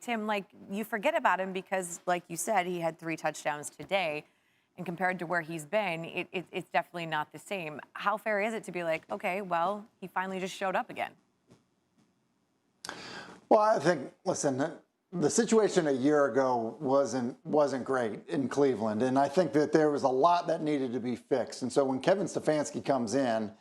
Tim, like, you forget about him because, like you said, he had 3 touchdowns today. And compared to where he's been, it's definitely not the same. How fair is it to be like, okay, well, he finally just showed up again? Well, I think, listen, the situation a year ago wasn't great in Cleveland, and I think that there was a lot that needed to be fixed. And so when Kevin Stefanski comes in,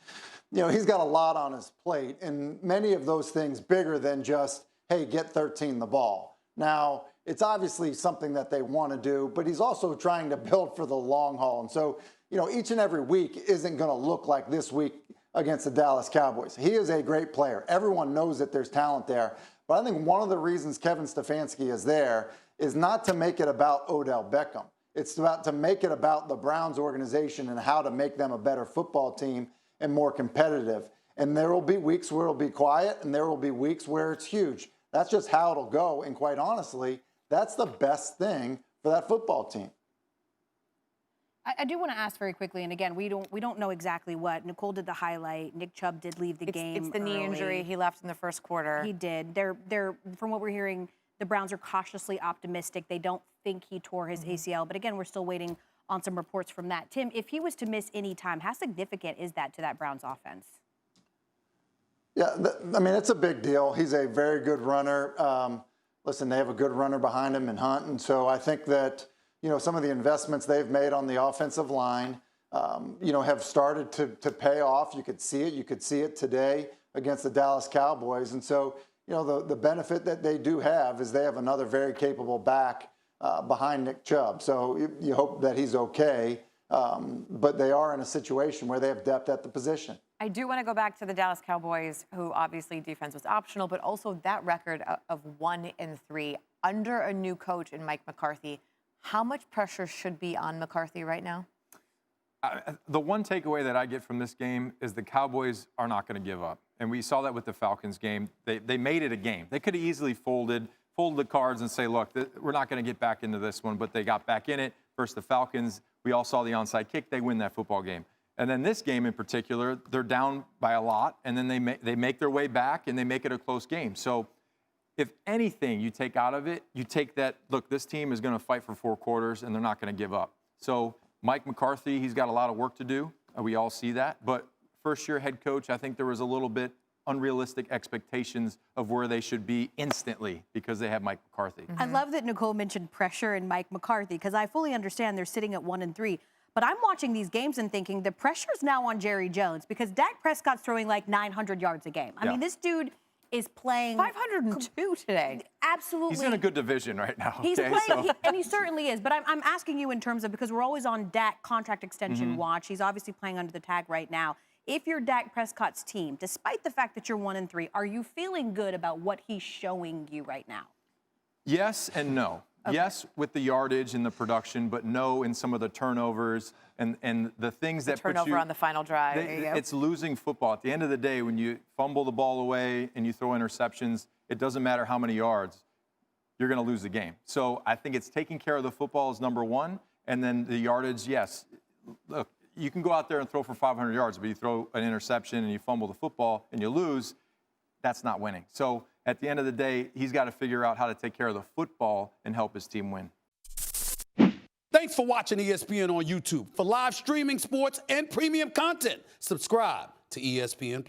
he's got a lot on his plate, and many of those things bigger than just, hey, get 13 the ball. Now, it's obviously something that they want to do, but he's also trying to build for the long haul. And so, each and every week isn't going to look like this week against the Dallas Cowboys. He is a great player. Everyone knows that there's talent there. But I think one of the reasons Kevin Stefanski is there is not to make it about Odell Beckham. It's about to make it about the Browns organization and how to make them a better football team and more competitive. And there will be weeks where it'll be quiet, and there will be weeks where it's huge. That's just how it'll go. And quite honestly, that's the best thing for that football team. I do want to ask very quickly, and again, we don't know exactly what. Nicole did the highlight. Nick Chubb did leave the game. It's the knee injury. He left in the first quarter. He did. They're from what we're hearing, the Browns are cautiously optimistic. They don't think he tore his ACL, but again, we're still waiting on some reports from that. Tim, if he was to miss any time, how significant is that to that Browns offense? Yeah, it's a big deal. He's a very good runner. Listen, they have a good runner behind him in Hunt, and so I think that some of the investments they've made on the offensive line, have started to pay off. You could see it. You could see it today against the Dallas Cowboys, and so the benefit that they do have is they have another very capable back behind Nick Chubb. So you hope that he's okay, but they are in a situation where they have depth at the position. I do want to go back to the Dallas Cowboys, who obviously defense was optional, but also that record of 1-3 under a new coach in Mike McCarthy. How much pressure should be on McCarthy right now? The one takeaway that I get from this game is the Cowboys are not going to give up. And we saw that with the Falcons game. They made it a game. They could have easily folded the cards and say, look, we're not going to get back into this one, but they got back in it. Versus the Falcons, we all saw the onside kick. They win that football game. And then this game in particular, they're down by a lot, and then they make their way back, and they make it a close game. So if anything you take out of it, you take that, look, this team is going to fight for 4 quarters, and they're not going to give up. So Mike McCarthy, he's got a lot of work to do. We all see that. But first-year head coach, I think there was a little bit unrealistic expectations of where they should be instantly because they have Mike McCarthy. I love that Nicole mentioned pressure and Mike McCarthy because I fully understand they're sitting at 1-3. But I'm watching these games and thinking the pressure's now on Jerry Jones because Dak Prescott's throwing like 900 yards a game. I mean, this dude is playing 502 today. Absolutely. He's in a good division right now. He's playing, and he certainly is. But I'm asking you in terms of, because we're always on Dak contract extension watch. He's obviously playing under the tag right now. If you're Dak Prescott's team, despite the fact that you're 1-3, are you feeling good about what he's showing you right now? Yes and no. Okay. Yes, with the yardage and the production, but no in some of the turnovers and the things that put you... Turnover on the final drive. It's losing football. At the end of the day, when you fumble the ball away and you throw interceptions, it doesn't matter how many yards, you're going to lose the game. So I think it's taking care of the football is number one, and then the yardage, yes. Look, you can go out there and throw for 500 yards, but you throw an interception and you fumble the football and you lose, that's not winning. So at the end of the day, he's got to figure out how to take care of the football and help his team win. Thanks for watching ESPN on YouTube. For live streaming sports and premium content, subscribe to ESPN+.